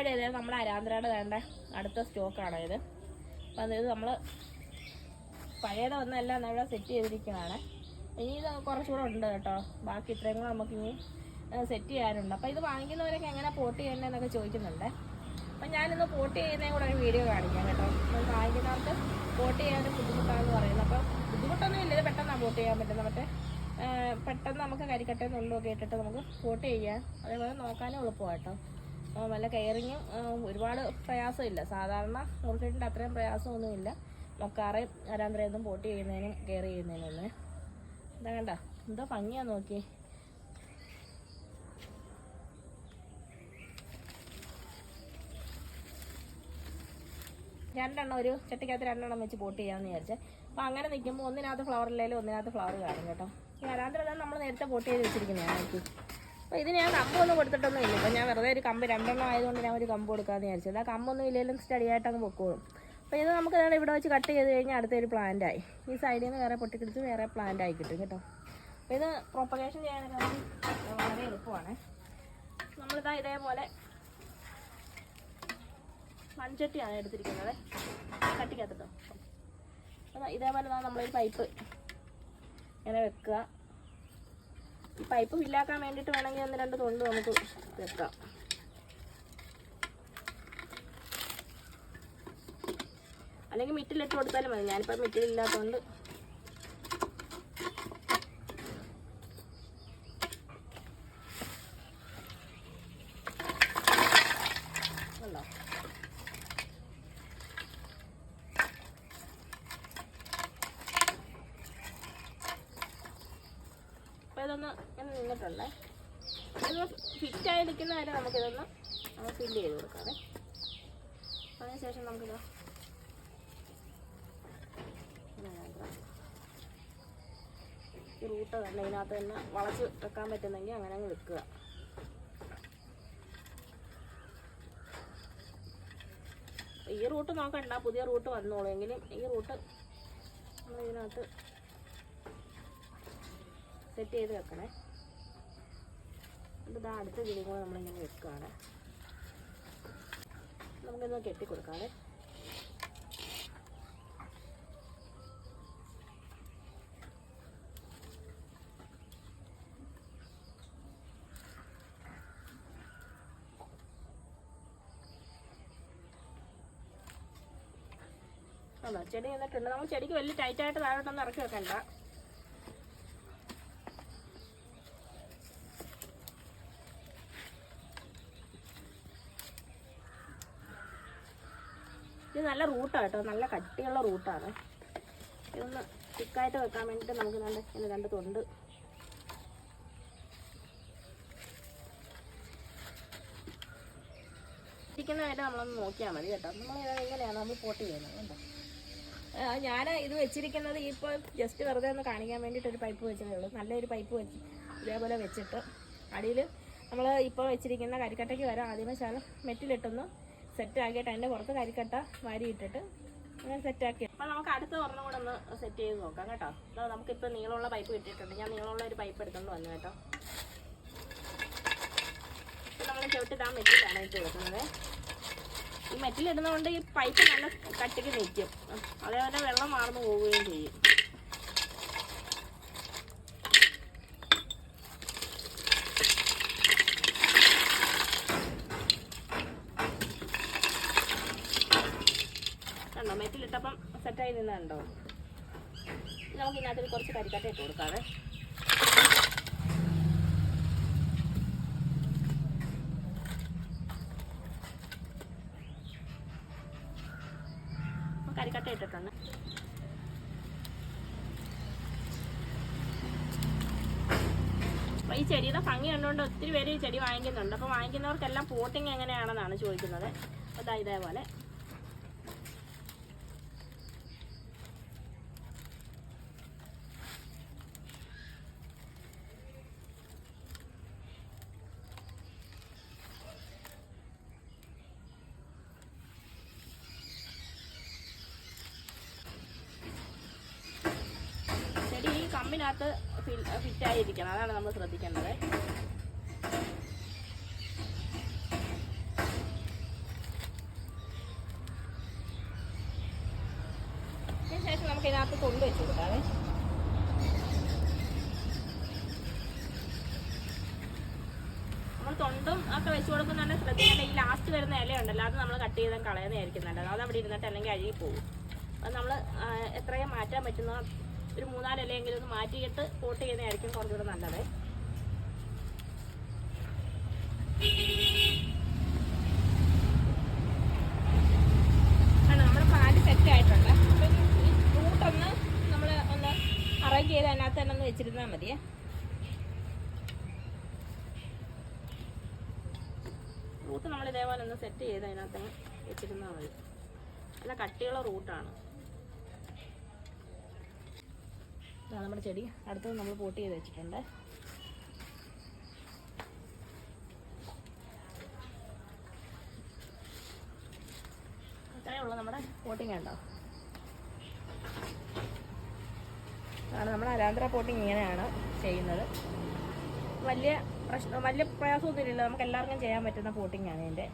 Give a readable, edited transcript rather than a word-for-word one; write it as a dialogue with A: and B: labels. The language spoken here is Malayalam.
A: അപ്ഗ്രേഡ് ചെയ്തത് നമ്മുടെ അരാന്ത്രയുടെ വേണ്ട അടുത്ത സ്റ്റോക്കാണ് ഇത്. അപ്പം അതായത് നമ്മൾ പഴയത് ഒന്നെല്ലാം ഇവിടെ സെറ്റ് ചെയ്തിരിക്കുകയാണ്. ഇനി ഇത് കുറച്ചുകൂടെ ഉണ്ട് കേട്ടോ, ബാക്കി ഇത്രയും കൂടെ നമുക്കിനി സെറ്റ് ചെയ്യാനുണ്ട്. അപ്പോൾ ഇത് വാങ്ങിക്കുന്നവരൊക്കെ എങ്ങനെ പോർട്ട് ചെയ്യേണ്ടതെന്നൊക്കെ ചോദിക്കുന്നുണ്ട്. അപ്പം ഞാനിന്ന് പോർട്ട് ചെയ്യുന്നതും കൂടെ ഒരു വീഡിയോ കാണിക്കാം കേട്ടോ. വാങ്ങിക്കുന്നവർക്ക് പോർട്ട് ചെയ്യാനും ബുദ്ധിമുട്ടാണെന്ന് പറയുന്നത്. അപ്പം ബുദ്ധിമുട്ടൊന്നും ഇല്ല, ഇത് പെട്ടെന്നാണ് പോർട്ട് ചെയ്യാൻ പറ്റുന്നത്. മറ്റേ പെട്ടെന്ന് നമുക്ക് കരിക്കട്ടയിൽ നുള്ളൊക്കെ ഇട്ടിട്ട് നമുക്ക് പോർട്ട് ചെയ്യാം. അതേപോലെ നോക്കാനും എളുപ്പമാണ് കേട്ടോ. വല്ല കെയറിങ്ങും ഒരുപാട് പ്രയാസമില്ല. സാധാരണ മുറിച്ചിട്ടിൻ്റെ അത്രയും പ്രയാസമൊന്നുമില്ല. മൊക്കാറേയും അരാന്ത്രയൊന്നും പോർട്ട് ചെയ്യുന്നതിനും കെയർ ചെയ്യുന്നതിനൊന്നും. എന്താ കണ്ട എന്താ ഭംഗിയാന്ന് നോക്കി. രണ്ടെണ്ണം ഒരു ചട്ടിക്കകത്ത് രണ്ടെണ്ണം വെച്ച് പോട്ട് ചെയ്യാമെന്ന് വിചാരിച്ചേ. അപ്പോൾ അങ്ങനെ നിൽക്കുമ്പോൾ ഒന്നിനകത്ത് ഫ്ലവർ ഇല്ലെങ്കിലും ഒന്നിനകത്ത് ഫ്ലവർ കാണും കേട്ടോ. ഈ അരാന്ത്രം നമ്മൾ നേരത്തെ പോട്ട് ചെയ്ത് വെച്ചിരിക്കുന്നതാണ് നോക്കി. അപ്പോൾ ഇത് ഞാൻ കമ്പൊന്നും കൊടുത്തിട്ടൊന്നും ഇല്ല. ഇപ്പോൾ ഞാൻ വെറുതെ ഒരു കമ്പ് രണ്ടെണ്ണം ആയതുകൊണ്ട് ഞാൻ ഒരു കമ്പ് കൊടുക്കാമെന്ന് വിചാരിച്ചത്. ആ കമ്പൊന്നും ഇല്ലെങ്കിലും സ്റ്റഡിയായിട്ട് അങ്ങ് പൊക്കോളും. അപ്പോൾ ഇത് നമുക്ക് ഇവിടെ വെച്ച് കട്ട് ചെയ്ത് കഴിഞ്ഞാൽ അടുത്തൊരു പ്ലാന്റായി. ഈ സൈഡിൽ നിന്ന് വേറെ പൊട്ടിക്കിടിച്ച് വേറെ പ്ലാന്റായി കിട്ടും കേട്ടോ. അപ്പോൾ ഇത് പ്രൊപ്പഗേഷൻ ചെയ്യാനൊക്കെ വളരെ എളുപ്പമാണ്. നമ്മളിതാ ഇതേപോലെ മൺചട്ടിയാണ് എടുത്തിരിക്കുന്നത്, കട്ടിക്കകത്തിട്ടോ. അപ്പോൾ ഇതേപോലെ നമ്മളൊരു പൈപ്പ് ഇങ്ങനെ വെക്കുക. ഈ പൈപ്പ് ഫില്ലാക്കാൻ വേണ്ടിയിട്ട് വേണമെങ്കിൽ ഒന്ന് രണ്ട് തൊണ്ട് നമുക്ക് വെക്കാം. അല്ലെങ്കിൽ മിറ്റിലിട്ട് കൊടുത്താലും മതി. ഞാനിപ്പോൾ മിറ്റിലില്ലാത്തതുകൊണ്ട് ഉണ്ടോ. അപ്പോൾ ഇതൊന്ന് ഇങ്ങനെ നിന്നിട്ടുണ്ടേ. ഇതൊന്ന് ഫിറ്റായി നിൽക്കുന്ന വരെ നമുക്കിതൊന്ന് ഫില്ല് ചെയ്ത് കൊടുക്കാതെ. അതിനുശേഷം നമുക്കിത് ഈ റൂട്ട് തന്നെ ഇതിനകത്ത് തന്നെ വളച്ച് വെക്കാൻ പറ്റുന്നെങ്കിൽ അങ്ങനെ അങ്ങ് വെക്കുക. ഈ റൂട്ട് നോക്കണ്ട, പുതിയ റൂട്ട് വന്നോളൂ. എങ്കിലും ഈ റൂട്ട് നമ്മൾ ഇതിനകത്ത് സെറ്റ് ചെയ്ത് വെക്കണേ. എന്നിട്ട് ഇതാ അടുത്ത കിളിയും കൂടെ നമ്മളിങ്ങനെ വെക്കുകയാണ്. നമുക്കിന്ന് കെട്ടിക്കൊടുക്കാതെ. ചെടി എന്നിട്ടുണ്ട്. നമ്മൾ ചെടിക്ക് വലിയ ടൈറ്റായിട്ട് താഴോട്ടൊന്നും ഇറക്കി വെക്കണ്ട. ഇത് നല്ല റൂട്ടാണ് കേട്ടോ, നല്ല കട്ടിയുള്ള റൂട്ടാണ്. ഇതൊന്ന് തിക്കായിട്ട് വെക്കാൻ വേണ്ടിയിട്ട് നമുക്ക് ഇങ്ങനെ രണ്ട് തൊണ്ട് ഇരിക്കുന്നതായിട്ട് നമ്മളൊന്ന് നോക്കിയാൽ മതി കേട്ടോ. നമ്മൾ ഇങ്ങനെയാണ് നമ്മൾ പോട്ട് ചെയ്യുന്നത് കേട്ടോ. ഞാൻ ഇത് വെച്ചിരിക്കുന്നത് ഇപ്പോൾ ജസ്റ്റ് വെറുതെ ഒന്ന് കാണിക്കാൻ വേണ്ടിയിട്ടൊരു പൈപ്പ് വെച്ചതേ ഉള്ളൂ. നല്ലൊരു പൈപ്പ് വെച്ച് ഇതേപോലെ വെച്ചിട്ട് അടിയിൽ നമ്മൾ ഇപ്പോൾ വെച്ചിരിക്കുന്ന കരിക്കട്ടയ്ക്ക് വരെ ആദ്യമേ ശാലം മെറ്റിലിട്ടൊന്ന് സെറ്റാക്കിയിട്ട് അതിൻ്റെ പുറത്ത് കരിക്കട്ട വാരിയിട്ടിട്ട് അങ്ങനെ സെറ്റാക്കി. അപ്പോൾ നമുക്ക് അടുത്ത ഒരെണ്ണം കൂടെ ഒന്ന് സെറ്റ് ചെയ്ത് നോക്കാം കേട്ടോ. നമുക്കിപ്പോൾ നീളമുള്ള പൈപ്പ് കിട്ടിയിട്ടുണ്ട്. ഞാൻ നീളമുള്ള ഒരു പൈപ്പ് എടുത്തുകൊണ്ട് വന്നു കേട്ടോ. ഇപ്പോൾ നമ്മൾ ചവിട്ടിട്ട് ആ മെറ്റിലാണ് ഇട്ട് കൊടുക്കുന്നത്. ഈ മെറ്റിലിടുന്നതുകൊണ്ട് ഈ പൈപ്പ് നല്ല കട്ടിക്ക് നിൽക്കും, അതേപോലെ വെള്ളം മാർന്നു പോവുകയും ചെയ്യും. കണ്ടോ, മെറ്റിലിട്ടപ്പം സെറ്റായി നിന്നുണ്ടോ. നമുക്ക് ഇതിനകത്ത് കുറച്ച് കരിക്കട്ട ഇട്ട് കൊടുക്കാതെ. കരിക്കട്ട ഇട്ടിട്ടുണ്ട്. അപ്പോൾ ഈ ചെടിയുടെ ഭംഗി കണ്ടുകൊണ്ട് ഒത്തിരി പേര് ഈ ചെടി വാങ്ങിക്കുന്നുണ്ട്. അപ്പോൾ വാങ്ങിക്കുന്നവർക്കെല്ലാം പോട്ടിങ് എങ്ങനെയാണെന്നാണ് ചോദിക്കുന്നത്. അപ്പോൾ ഇതേപോലെ കമ്പിനകത്ത് ഫിറ്റായിരിക്കണം, അതാണ് നമ്മൾ ശ്രദ്ധിക്കേണ്ടത്. നമുക്ക് ഇതിനകത്ത് കൊണ്ടുവച്ച് കൊടുക്കാവേ. നമ്മൾ തൊണ്ടും ഒക്കെ വെച്ച് കൊടുക്കുന്നുണ്ടെങ്കിൽ ശ്രദ്ധിക്കേണ്ട ഈ ലാസ്റ്റ് വരുന്ന ഇലയുണ്ടല്ലോ, അത് നമ്മൾ കട്ട് ചെയ്താൽ കളയുന്നതായിരിക്കും നല്ലത്. അത് അവിടെ ഇരുന്നിട്ട് അല്ലെങ്കിൽ അഴുകി പോകും. അത് നമ്മൾ എത്രയും മാറ്റാൻ പറ്റുന്ന ഒരു 3-4 ഇലയെങ്കിലും ഒന്ന് മാറ്റിയിട്ട് പോട്ട് ചെയ്യുന്നതായിരിക്കും കുറച്ചുകൂടെ നല്ലത്. നമ്മുടെ പാല് സെറ്റ് ആയിട്ടുണ്ട്. അപ്പം ഈ റൂട്ടൊന്ന് നമ്മൾ ഒന്ന് അറേഞ്ച് ചെയ്ത് അതിനകത്ത് തന്നെ ഒന്ന് വെച്ചിരുന്നാൽ മതിയേ. റൂട്ട് നമ്മൾ ഇതേപോലെ ഒന്ന് സെറ്റ് ചെയ്ത് അതിനകത്ത് വെച്ചിരുന്നാൽ മതി. നല്ല കട്ടിയുള്ള റൂട്ടാണ്. നമ്മുടെ ചെടി അടുത്തത് നമ്മൾ പോട്ട് ചെയ്ത് വെച്ചിട്ടുണ്ട്. അത്രയേ ഉള്ളൂ നമ്മുടെ പോട്ടിങ്. ഉണ്ടോ ആണ് നമ്മുടെ അരാന്തര പോട്ടിങ്. ഇങ്ങനെയാണ് ചെയ്യുന്നത്. വലിയ പ്രയാസമൊന്നുമില്ലല്ലോ, നമുക്ക് എല്ലാവർക്കും ചെയ്യാൻ പറ്റുന്ന പോട്ടിങ് ആണ് ഇതിൻ്റെ.